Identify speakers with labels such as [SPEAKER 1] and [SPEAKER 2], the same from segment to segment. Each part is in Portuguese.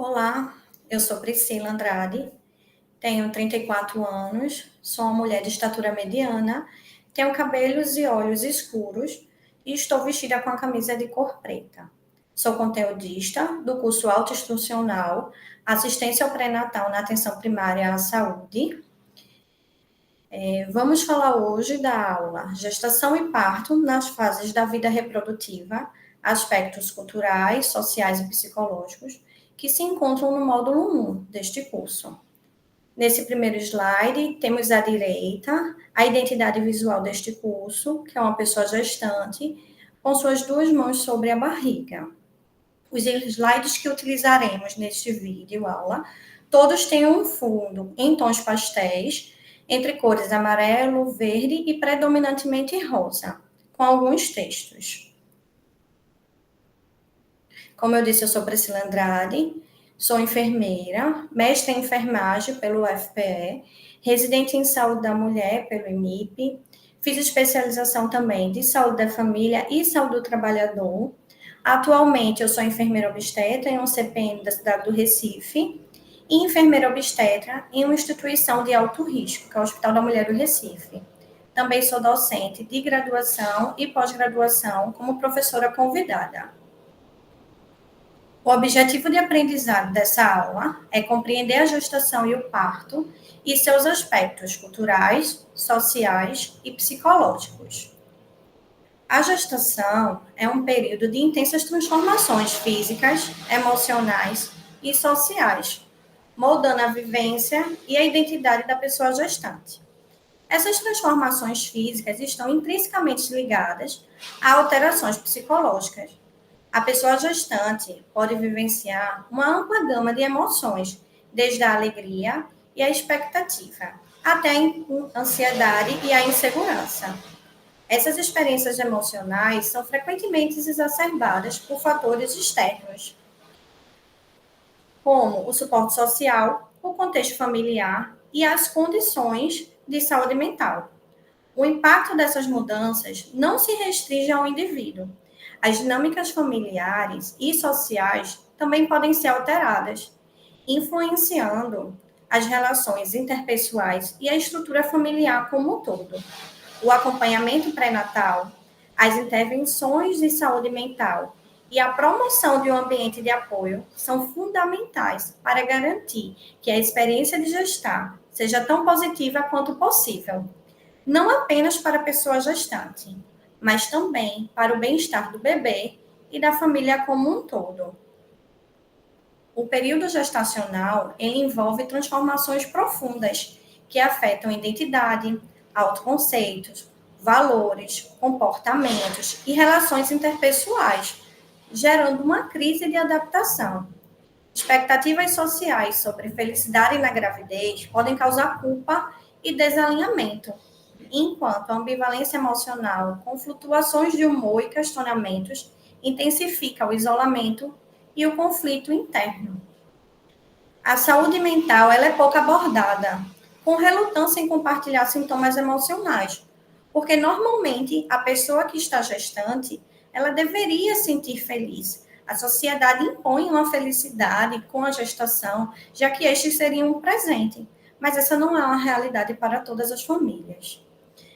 [SPEAKER 1] Olá, eu sou Priscila Andrade, tenho 34 anos, sou uma mulher de estatura mediana, tenho cabelos e olhos escuros e estou vestida com a camisa de cor preta. Sou conteudista do curso autoinstrucional Assistência ao Pré-Natal na Atenção Primária à Saúde. Vamos falar hoje da aula Gestação e Parto nas fases da vida reprodutiva, aspectos culturais, sociais e psicológicos, que se encontram no módulo 1 deste curso. Nesse primeiro slide, temos à direita a identidade visual deste curso, que é uma pessoa gestante, com suas duas mãos sobre a barriga. Os slides que utilizaremos neste vídeo aula, todos têm um fundo em tons pastéis, entre cores amarelo, verde e predominantemente rosa, com alguns textos. Como eu disse, eu sou Priscila Andrade, sou enfermeira, mestre em enfermagem pelo UFPE, residente em saúde da mulher pelo IMIP, fiz especialização também de saúde da família e saúde do trabalhador. Atualmente, eu sou enfermeira obstetra em um CPN da cidade do Recife e enfermeira obstetra em uma instituição de alto risco, que é o Hospital da Mulher do Recife. Também sou docente de graduação e pós-graduação como professora convidada. O objetivo de aprendizado dessa aula é compreender a gestação e o parto e seus aspectos culturais, sociais e psicológicos. A gestação é um período de intensas transformações físicas, emocionais e sociais, moldando a vivência e a identidade da pessoa gestante. Essas transformações físicas estão intrinsecamente ligadas a alterações psicológicas. A pessoa gestante pode vivenciar uma ampla gama de emoções, desde a alegria e a expectativa, até a ansiedade e a insegurança. Essas experiências emocionais são frequentemente exacerbadas por fatores externos, como o suporte social, o contexto familiar e as condições de saúde mental. O impacto dessas mudanças não se restringe ao indivíduo. As dinâmicas familiares e sociais também podem ser alteradas, influenciando as relações interpessoais e a estrutura familiar como um todo. O acompanhamento pré-natal, as intervenções de saúde mental e a promoção de um ambiente de apoio são fundamentais para garantir que a experiência de gestar seja tão positiva quanto possível, não apenas para a pessoa gestante, mas também para o bem-estar do bebê e da família como um todo. O período gestacional, ele envolve transformações profundas que afetam identidade, autoconceitos, valores, comportamentos e relações interpessoais, gerando uma crise de adaptação. Expectativas sociais sobre felicidade na gravidez podem causar culpa e desalinhamento, enquanto a ambivalência emocional, com flutuações de humor e questionamentos, intensifica o isolamento e o conflito interno. A saúde mental ela é pouco abordada, com relutância em compartilhar sintomas emocionais, porque normalmente a pessoa que está gestante, ela deveria sentir feliz. A sociedade impõe uma felicidade com a gestação, já que este seria um presente, mas essa não é uma realidade para todas as famílias.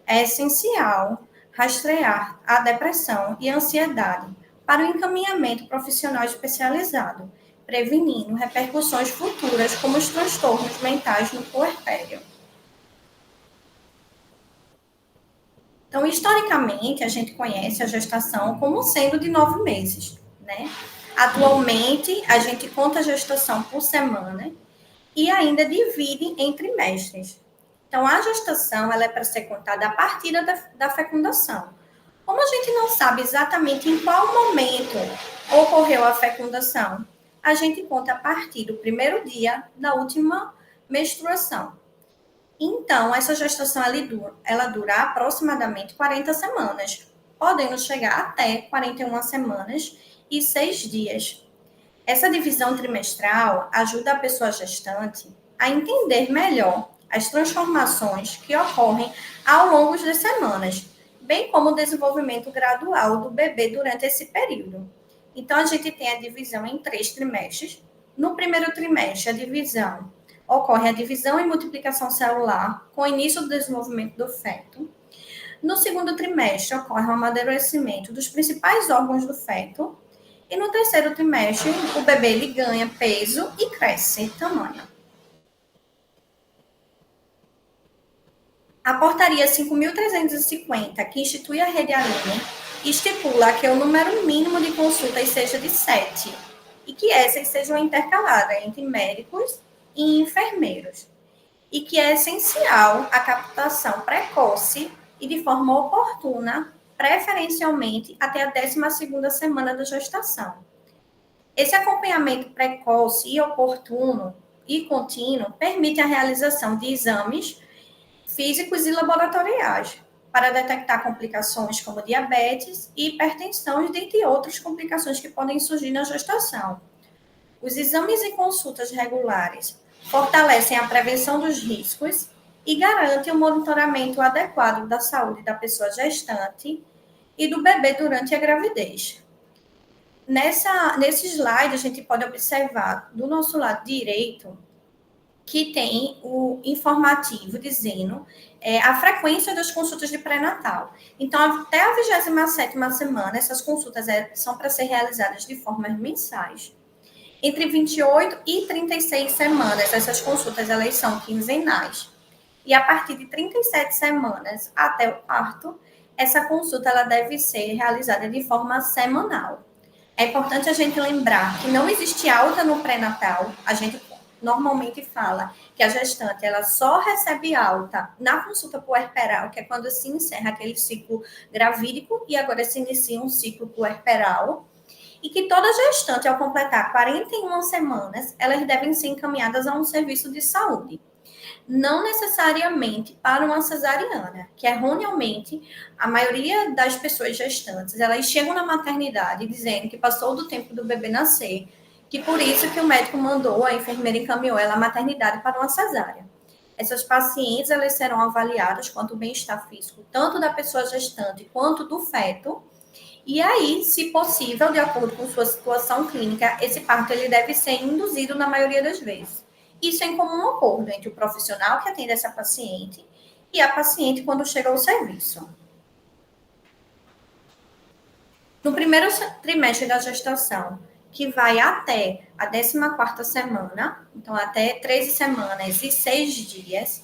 [SPEAKER 1] É essencial rastrear a depressão e a ansiedade para o encaminhamento profissional especializado, prevenindo repercussões futuras como os transtornos mentais no puerpério. Então, historicamente, a gente conhece a gestação como sendo de 9 meses, né? Atualmente, a gente conta a gestação por semana e ainda divide em trimestres. Então, a gestação ela é para ser contada a partir da fecundação. Como a gente não sabe exatamente em qual momento ocorreu a fecundação, a gente conta a partir do primeiro dia da última menstruação. Então, essa gestação ela dura aproximadamente 40 semanas, podendo chegar até 41 semanas e 6 dias. Essa divisão trimestral ajuda a pessoa gestante a entender melhor as transformações que ocorrem ao longo das semanas, bem como o desenvolvimento gradual do bebê durante esse período. Então, a gente tem a divisão em 3 trimestres, No primeiro trimestre, ocorre a divisão e multiplicação celular, com o início do desenvolvimento do feto. No segundo trimestre, ocorre o amadurecimento dos principais órgãos do feto. E no terceiro trimestre, o bebê ele ganha peso e cresce em tamanho. A portaria 5.350, que institui a Rede Aline, estipula que o número mínimo de consultas seja de 7 e que essas sejam intercaladas entre médicos e enfermeiros, e que é essencial a captação precoce e de forma oportuna, preferencialmente até a 12ª semana da gestação. Esse acompanhamento precoce e oportuno e contínuo permite a realização de exames físicos e laboratoriais para detectar complicações como diabetes e hipertensão, dentre outras complicações que podem surgir na gestação. Os exames e consultas regulares fortalecem a prevenção dos riscos e garantem o monitoramento adequado da saúde da pessoa gestante e do bebê durante a gravidez. Nesse slide, a gente pode observar do nosso lado direito que tem o informativo dizendo a frequência das consultas de pré-natal. Então, até a 27ª semana, essas consultas são para ser realizadas de forma mensais. Entre 28 e 36 semanas, essas consultas elas são quinzenais. E a partir de 37 semanas até o parto, essa consulta ela deve ser realizada de forma semanal. É importante a gente lembrar que não existe alta no pré-natal. A gente normalmente fala que a gestante ela só recebe alta na consulta puerperal, que é quando se encerra aquele ciclo gravídico e agora se inicia um ciclo puerperal. E que toda gestante, ao completar 41 semanas, elas devem ser encaminhadas a um serviço de saúde. Não necessariamente para uma cesariana, que erroneamente a maioria das pessoas gestantes, elas chegam na maternidade dizendo que passou do tempo do bebê nascer, que por isso que o médico mandou, a enfermeira encaminhou ela à maternidade para uma cesárea. Essas pacientes, elas serão avaliadas quanto ao bem-estar físico, tanto da pessoa gestante quanto do feto. E aí, se possível, de acordo com sua situação clínica, esse parto ele deve ser induzido na maioria das vezes. Isso é em comum acordo entre o profissional que atende essa paciente e a paciente quando chega ao serviço. No primeiro trimestre da gestação, que vai até a 14ª semana, então até 13 semanas e 6 dias,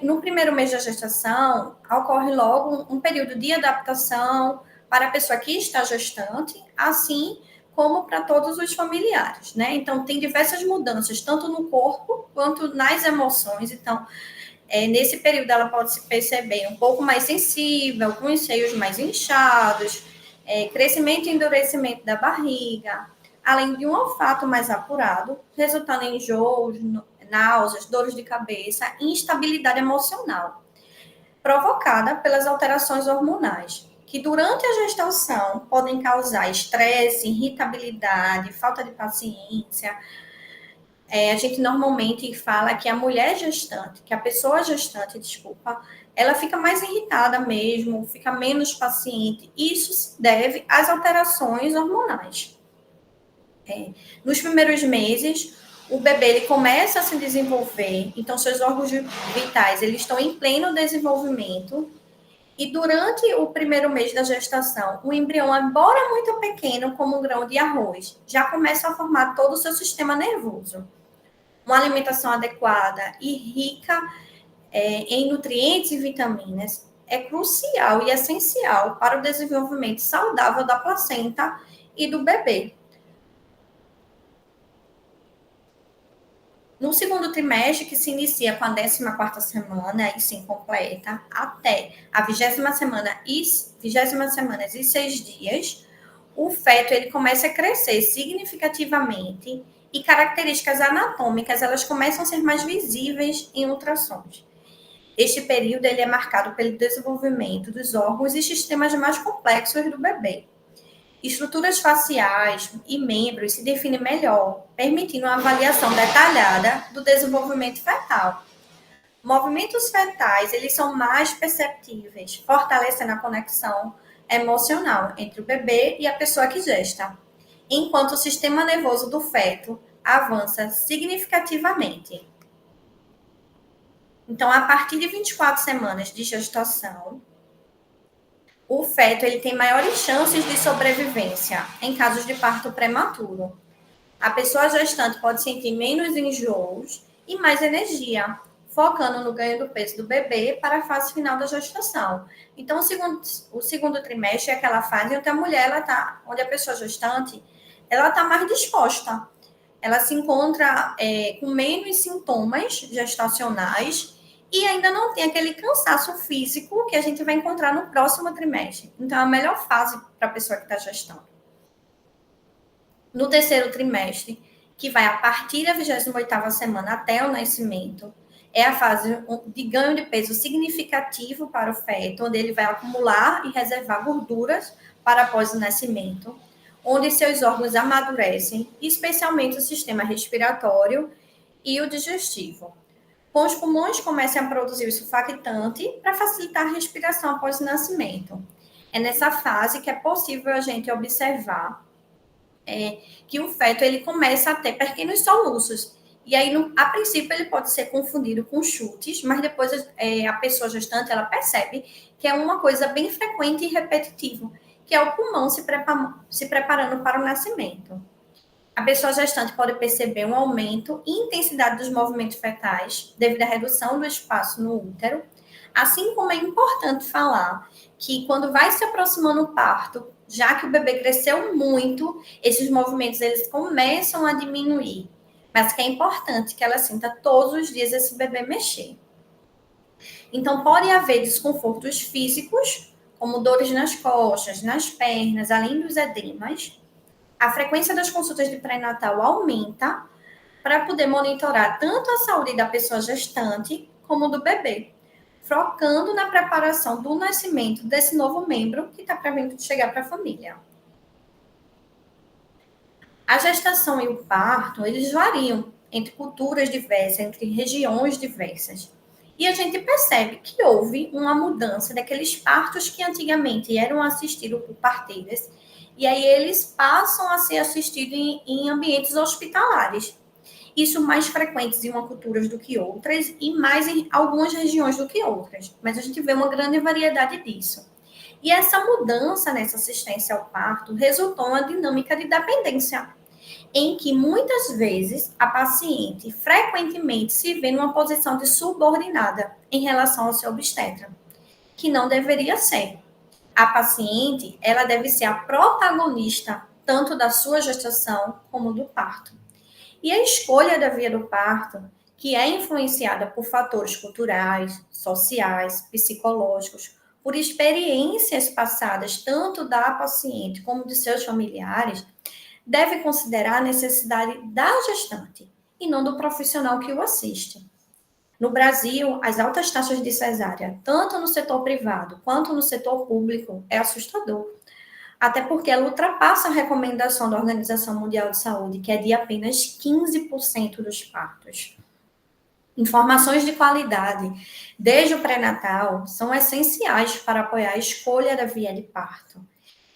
[SPEAKER 1] no primeiro mês da gestação, ocorre logo um período de adaptação para a pessoa que está gestante, assim como para todos os familiares, né? Então, tem diversas mudanças, tanto no corpo quanto nas emoções. Então, nesse período, ela pode se perceber um pouco mais sensível, com os seios mais inchados, crescimento e endurecimento da barriga, além de um olfato mais apurado, resultando em enjoos, náuseas, dores de cabeça e instabilidade emocional, provocada pelas alterações hormonais, que durante a gestação podem causar estresse, irritabilidade, falta de paciência. A gente normalmente fala que a mulher gestante, que a pessoa gestante, ela fica mais irritada mesmo, fica menos paciente. Isso se deve às alterações hormonais. Nos primeiros meses, o bebê ele começa a se desenvolver, então seus órgãos vitais eles estão em pleno desenvolvimento. E durante o primeiro mês da gestação, o embrião, embora muito pequeno, como um grão de arroz, já começa a formar todo o seu sistema nervoso. Uma alimentação adequada e rica em nutrientes e vitaminas é crucial e essencial para o desenvolvimento saudável da placenta e do bebê. No segundo trimestre, que se inicia com a 14ª semana e se completa até a 20ª semana e 6 dias, o feto ele começa a crescer significativamente e características anatômicas elas começam a ser mais visíveis em ultrassons. Este período ele é marcado pelo desenvolvimento dos órgãos e sistemas mais complexos do bebê. Estruturas faciais e membros se definem melhor, permitindo uma avaliação detalhada do desenvolvimento fetal. Movimentos fetais, eles são mais perceptíveis, fortalecendo a conexão emocional entre o bebê e a pessoa que gesta. enquanto o sistema nervoso do feto avança significativamente. Então, a partir de 24 semanas de gestação, o feto ele tem maiores chances de sobrevivência em casos de parto prematuro. A pessoa gestante pode sentir menos enjoos e mais energia, focando no ganho do peso do bebê para a fase final da gestação. Então, o segundo trimestre é aquela fase onde a mulher, onde a pessoa gestante, ela está mais disposta. Ela se encontra com menos sintomas gestacionais e ainda não tem aquele cansaço físico que a gente vai encontrar no próximo trimestre. Então, é a melhor fase para a pessoa que está gestando. No terceiro trimestre, que vai a partir da 28ª semana até o nascimento, é a fase de ganho de peso significativo para o feto, onde ele vai acumular e reservar gorduras para após o nascimento, onde seus órgãos amadurecem, especialmente o sistema respiratório e o digestivo. Com os pulmões começam a produzir o surfactante para facilitar a respiração após o nascimento. É nessa fase que é possível a gente observar que o feto ele começa a ter pequenos soluços. E aí, a princípio, ele pode ser confundido com chutes, mas depois a pessoa gestante ela percebe que é uma coisa bem frequente e repetitiva, que é o pulmão se preparando para o nascimento. A pessoa gestante pode perceber um aumento e intensidade dos movimentos fetais devido à redução do espaço no útero, assim como é importante falar que quando vai se aproximando o parto, já que o bebê cresceu muito, esses movimentos eles começam a diminuir, mas que é importante que ela sinta todos os dias esse bebê mexer. Então, pode haver desconfortos físicos, como dores nas costas, nas pernas, além dos edemas. A frequência das consultas de pré-natal aumenta para poder monitorar tanto a saúde da pessoa gestante como do bebê, focando na preparação do nascimento desse novo membro que está previsto chegar para a família. A gestação e o parto, eles variam entre culturas diversas, entre regiões diversas. E a gente percebe que houve uma mudança daqueles partos que antigamente eram assistidos por parteiras, e aí eles passam a ser assistidos em ambientes hospitalares. Isso mais frequentes em uma culturas do que outras e mais em algumas regiões do que outras. Mas a gente vê uma grande variedade disso. E essa mudança nessa assistência ao parto resultou em uma dinâmica de dependência, em que muitas vezes a paciente frequentemente se vê numa posição de subordinada em relação ao seu obstetra, que não deveria ser. A paciente, ela deve ser a protagonista tanto da sua gestação como do parto. E a escolha da via do parto, que é influenciada por fatores culturais, sociais, psicológicos, por experiências passadas tanto da paciente como de seus familiares, deve considerar a necessidade da gestante e não do profissional que o assiste. No Brasil, as altas taxas de cesárea, tanto no setor privado quanto no setor público, é assustador. Até porque ela ultrapassa a recomendação da Organização Mundial de Saúde, que é de apenas 15% dos partos. Informações de qualidade, desde o pré-natal, são essenciais para apoiar a escolha da via de parto,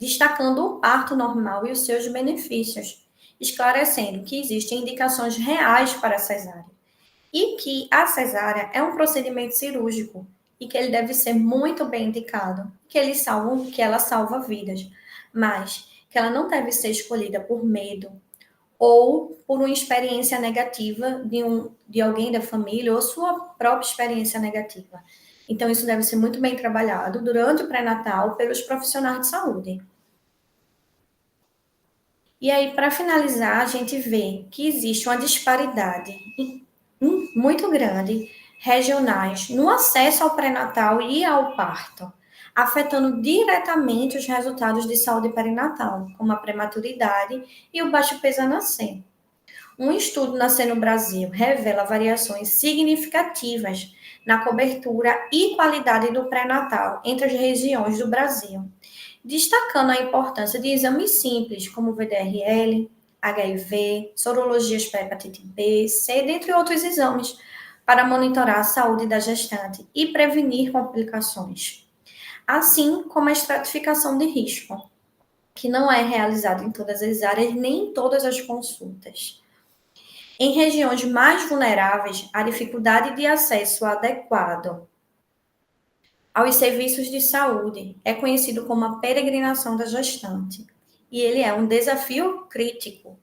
[SPEAKER 1] destacando o parto normal e os seus benefícios, esclarecendo que existem indicações reais para a cesárea e que a cesárea é um procedimento cirúrgico e que ele deve ser muito bem indicado, que ela salva vidas, mas que ela não deve ser escolhida por medo ou por uma experiência negativa de alguém da família ou sua própria experiência negativa. Então, isso deve ser muito bem trabalhado durante o pré-natal pelos profissionais de saúde. E aí, para finalizar, a gente vê que existe uma disparidade muito grande regionais no acesso ao pré-natal e ao parto, afetando diretamente os resultados de saúde perinatal, como a prematuridade e o baixo peso a nascer. Um estudo Nascer no Brasil revela variações significativas na cobertura e qualidade do pré-natal entre as regiões do Brasil, destacando a importância de exames simples como VDRL, HIV, sorologias para hepatite B, C, dentre outros exames, para monitorar a saúde da gestante e prevenir complicações, assim como a estratificação de risco, que não é realizado em todas as áreas nem em todas as consultas. Em regiões mais vulneráveis, a dificuldade de acesso adequado aos serviços de saúde é conhecido como a peregrinação da gestante, e ele é um desafio crítico.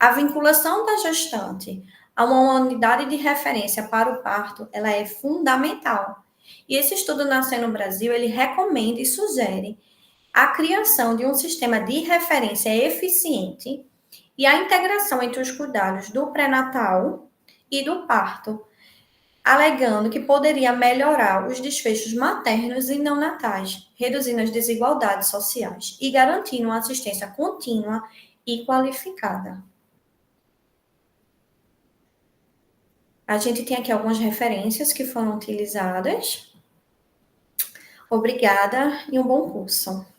[SPEAKER 1] A vinculação da gestante a uma unidade de referência para o parto, ela é fundamental. E esse estudo Nascer no Brasil, ele recomenda e sugere a criação de um sistema de referência eficiente e a integração entre os cuidados do pré-natal e do parto, alegando que poderia melhorar os desfechos maternos e neonatais, reduzindo as desigualdades sociais e garantindo uma assistência contínua e qualificada. A gente tem aqui algumas referências que foram utilizadas. Obrigada e um bom curso.